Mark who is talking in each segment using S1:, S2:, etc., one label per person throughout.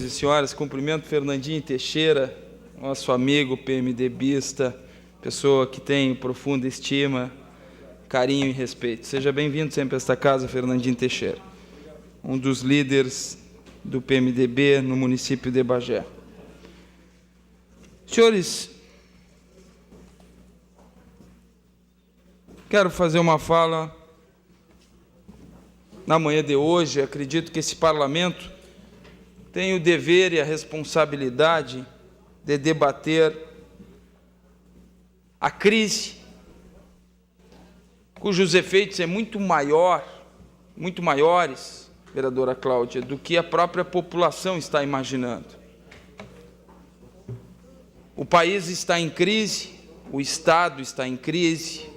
S1: e senhores, cumprimento Fernandinho Teixeira, nosso amigo PMDBista, pessoa que tenho profunda estima, carinho e respeito. Seja bem-vindo sempre a esta casa, Fernandinho Teixeira, um dos líderes do PMDB no município de Bagé. Senhores, quero fazer uma fala na manhã de hoje. Acredito que esse parlamento tem o dever e a responsabilidade de debater a crise, cujos efeitos são muito maiores, vereadora Cláudia, do que a própria população está imaginando. O país está em crise, o Estado está em crise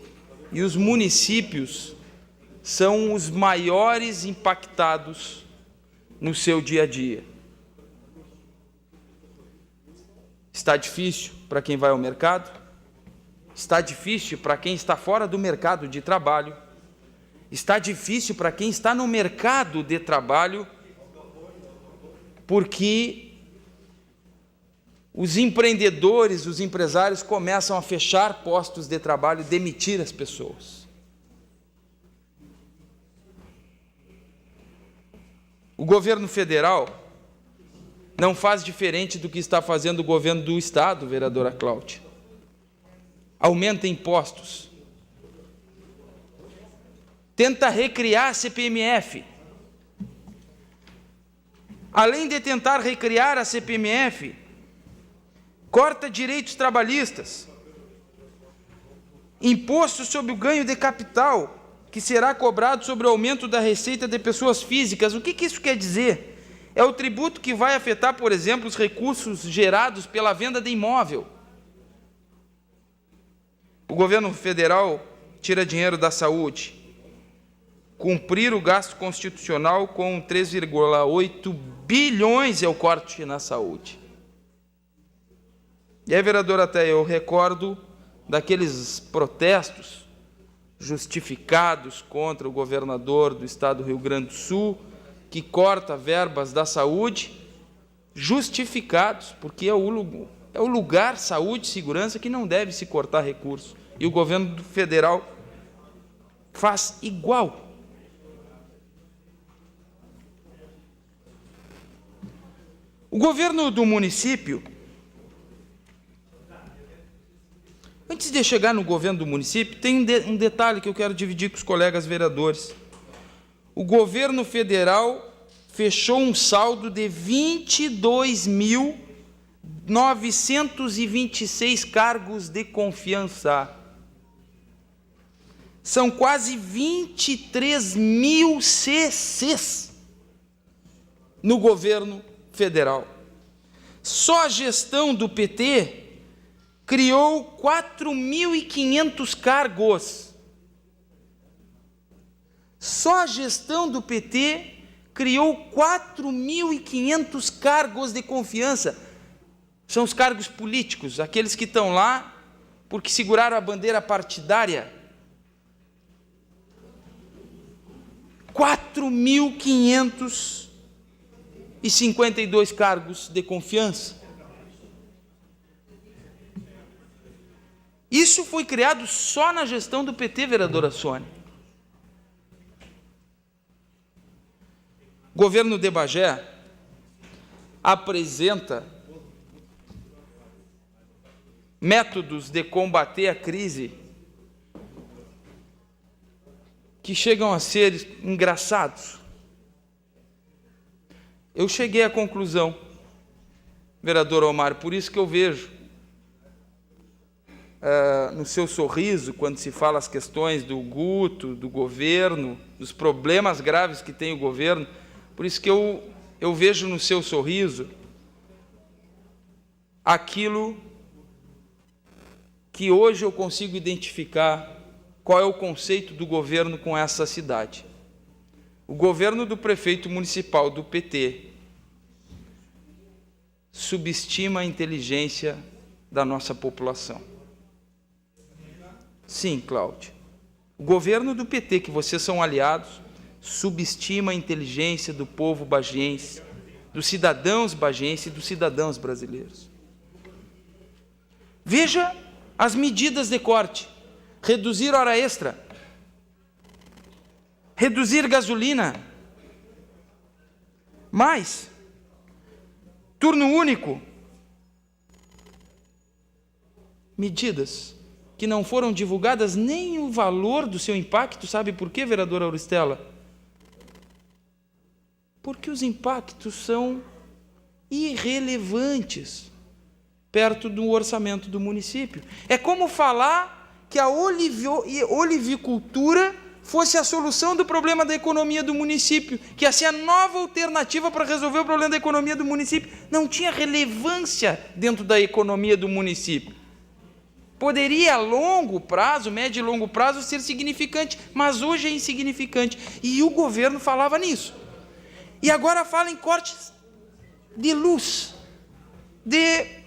S1: e os municípios são os maiores impactados no seu dia a dia. Está difícil para quem vai ao mercado, está difícil para quem está fora do mercado de trabalho, está difícil para quem está no mercado de trabalho, porque os empreendedores, os empresários começam a fechar postos de trabalho e demitir as pessoas. O governo federal não faz diferente do que está fazendo o governo do Estado, vereadora Cláudia. Aumenta impostos. Tenta recriar a CPMF. Além de tentar recriar a CPMF, corta direitos trabalhistas, imposto sobre o ganho de capital, que será cobrado sobre o aumento da receita de pessoas físicas. O que isso quer dizer? É o tributo que vai afetar, por exemplo, os recursos gerados pela venda de imóvel. O governo federal tira dinheiro da saúde. Cumprir o gasto constitucional com 3,8 bilhões é o corte na saúde. E aí, vereador, até eu recordo daqueles protestos justificados contra o governador do estado do Rio Grande do Sul, que corta verbas da saúde, justificados, porque é o lugar saúde e segurança que não deve se cortar recursos. E o governo federal faz igual. O governo do município, antes de chegar no governo do município, tem um detalhe que eu quero dividir com os colegas vereadores. O governo federal fechou um saldo de 22.926 cargos de confiança. São quase 23 mil CCs no governo federal. Só a gestão do PT criou 4.500 cargos. Só a gestão do PT criou 4.500 cargos de confiança. São os cargos políticos, aqueles que estão lá porque seguraram a bandeira partidária. 4.552 cargos de confiança. Isso foi criado só na gestão do PT, vereadora Sônia. O governo de Bagé apresenta métodos de combater a crise que chegam a ser engraçados. Eu cheguei à conclusão, vereador Omar, por isso que eu vejo no seu sorriso, quando se fala as questões do Guto, do governo, dos problemas graves que tem o governo, por isso que eu vejo no seu sorriso aquilo que hoje eu consigo identificar qual é o conceito do governo com essa cidade. O governo do prefeito municipal do PT subestima a inteligência da nossa população. Sim, Cláudia. O governo do PT, que vocês são aliados, subestima a inteligência do povo bagiense, dos cidadãos bagenses e dos cidadãos brasileiros. Veja as medidas de corte: reduzir hora extra, reduzir gasolina, mais turno único, medidas que não foram divulgadas nem o valor do seu impacto. Sabe por quê, vereadora Auristela? Porque os impactos são irrelevantes perto do orçamento do município. É como falar que a olivicultura fosse a solução do problema da economia do município, que ia ser a nova alternativa para resolver o problema da economia do município. Não tinha relevância dentro da economia do município. Poderia a longo prazo, médio e longo prazo, ser significante, mas hoje é insignificante. E o governo falava nisso. E agora fala em cortes de luz, de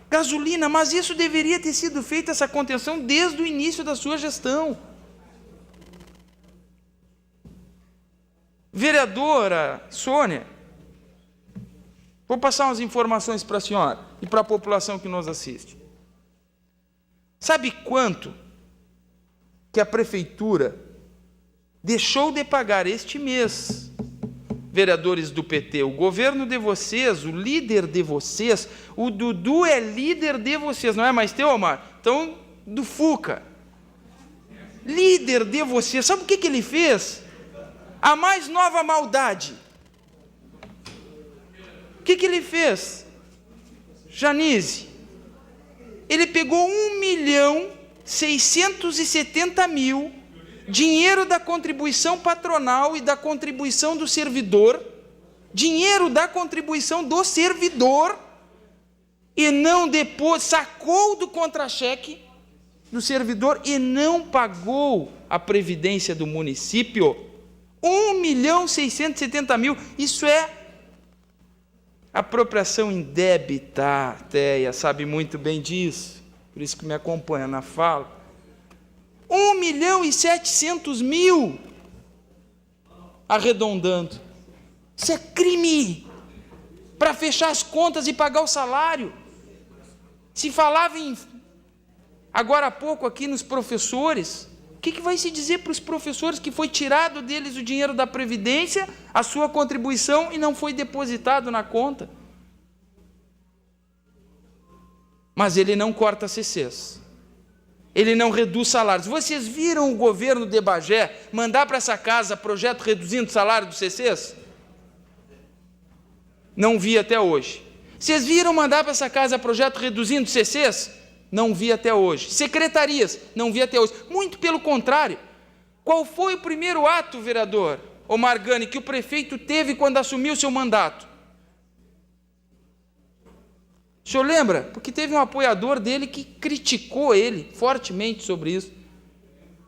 S1: gasolina, mas isso deveria ter sido feito, essa contenção, desde o início da sua gestão. Vereadora Sônia, vou passar umas informações para a senhora e para a população que nos assiste. Sabe quanto que a prefeitura deixou de pagar este mês, vereadores do PT? O governo de vocês, o líder de vocês, o Dudu é líder de vocês, não é mais teu, Omar? Então, do Fuca. Líder de vocês, sabe o que ele fez? A mais nova maldade. O que ele fez? Janise, ele pegou 1.670.000 dinheiro da contribuição patronal e da contribuição do servidor, dinheiro da contribuição do servidor, e não depois, sacou do contra-cheque do servidor e não pagou a previdência do município. 1.670.000, isso é apropriação indébita. A Teia sabe muito bem disso, por isso que me acompanha na fala. 1.700.000, arredondando. Isso é crime, para fechar as contas e pagar o salário. Se falava agora há pouco aqui nos professores, o que vai se dizer para os professores que foi tirado deles o dinheiro da Previdência, a sua contribuição, e não foi depositado na conta? Mas ele não corta CCs. Ele não reduz salários. Vocês viram o governo de Bagé mandar para essa casa projeto reduzindo o salário dos CCs? Não vi até hoje. Vocês viram mandar para essa casa projeto reduzindo CCs? Não vi até hoje. Secretarias? Não vi até hoje. Muito pelo contrário. Qual foi o primeiro ato, vereador Omar Gani, que o prefeito teve quando assumiu seu mandato? O senhor lembra? Porque teve um apoiador dele que criticou ele fortemente sobre isso.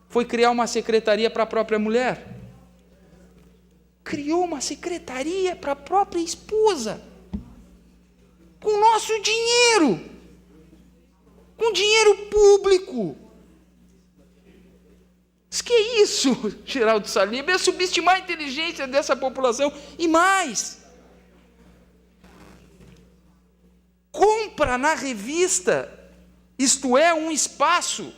S1: Foi criar uma secretaria para a própria mulher. Criou uma secretaria para a própria esposa. Com nosso dinheiro. Com dinheiro público. Mas que é isso, Geraldo Saliba? É subestimar a inteligência dessa população. E mais, compra na revista, isto é, um espaço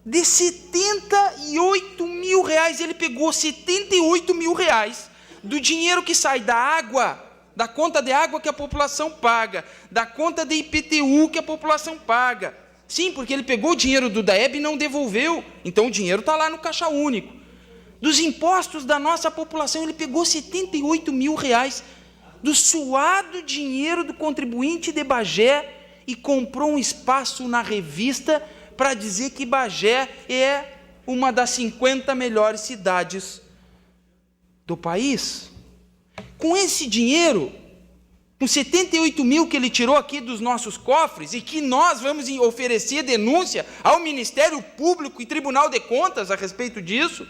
S1: de R$78.000. Ele pegou R$78.000 do dinheiro que sai da água, da conta de água que a população paga, da conta de IPTU que a população paga. Sim, porque ele pegou o dinheiro do DAEB e não devolveu, então o dinheiro está lá no caixa único. Dos impostos da nossa população, ele pegou R$78.000 do suado dinheiro do contribuinte de Bagé e comprou um espaço na revista para dizer que Bagé é uma das 50 melhores cidades do país. Com esse dinheiro, com 78.000 que ele tirou aqui dos nossos cofres e que nós vamos oferecer denúncia ao Ministério Público e Tribunal de Contas a respeito disso,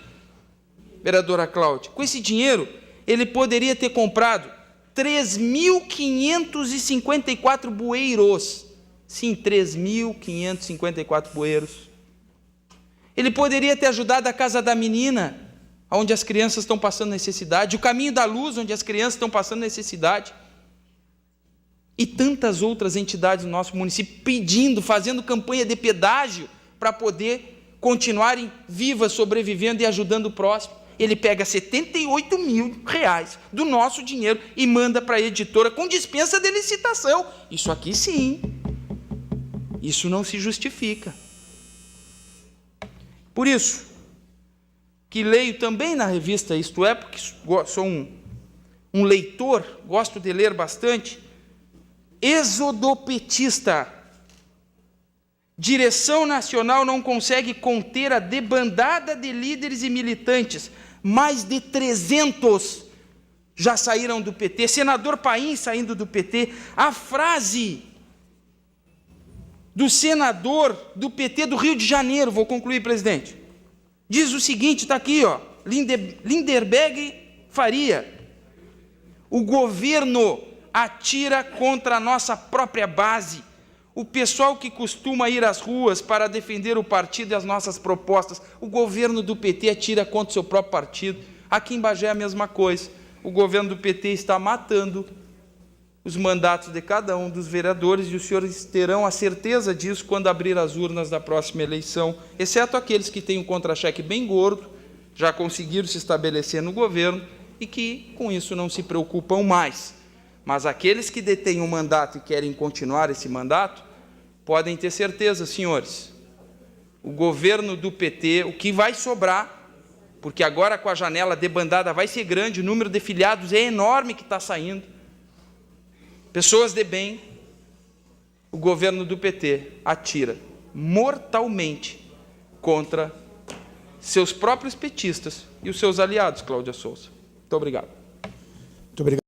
S1: vereadora Cláudia, com esse dinheiro ele poderia ter comprado 3.554 bueiros. Sim, 3.554 bueiros. Ele poderia ter ajudado a Casa da Menina onde as crianças estão passando necessidade, o Caminho da Luz, onde as crianças estão passando necessidade, e tantas outras entidades do nosso município pedindo, fazendo campanha de pedágio para poder continuarem vivas, sobrevivendo e ajudando o próximo. Ele pega R$78 mil do nosso dinheiro e manda para a editora com dispensa de licitação. Isso aqui sim, isso não se justifica. Por isso, que leio também na revista Isto É, porque sou um leitor, gosto de ler bastante, exodopetista. Direção Nacional não consegue conter a debandada de líderes e militantes. Mais de 300 já saíram do PT. Senador Paim saindo do PT. A frase do senador do PT do Rio de Janeiro, vou concluir, presidente, diz o seguinte, está aqui, ó, Lindenberg Faria: o governo atira contra a nossa própria base. O pessoal que costuma ir às ruas para defender o partido e as nossas propostas, o governo do PT atira contra o seu próprio partido. Aqui em Bagé é a mesma coisa. O governo do PT está matando os mandatos de cada um dos vereadores, e os senhores terão a certeza disso quando abrir as urnas da próxima eleição, exceto aqueles que têm um contra-cheque bem gordo, já conseguiram se estabelecer no governo e que com isso não se preocupam mais. Mas aqueles que detêm um mandato e querem continuar esse mandato, podem ter certeza, senhores, o governo do PT, o que vai sobrar, porque agora com a janela debandada vai ser grande, o número de filiados é enorme que está saindo, pessoas de bem, o governo do PT atira mortalmente contra seus próprios petistas e os seus aliados, Cláudia Souza. Muito obrigado.
S2: Muito obrigado.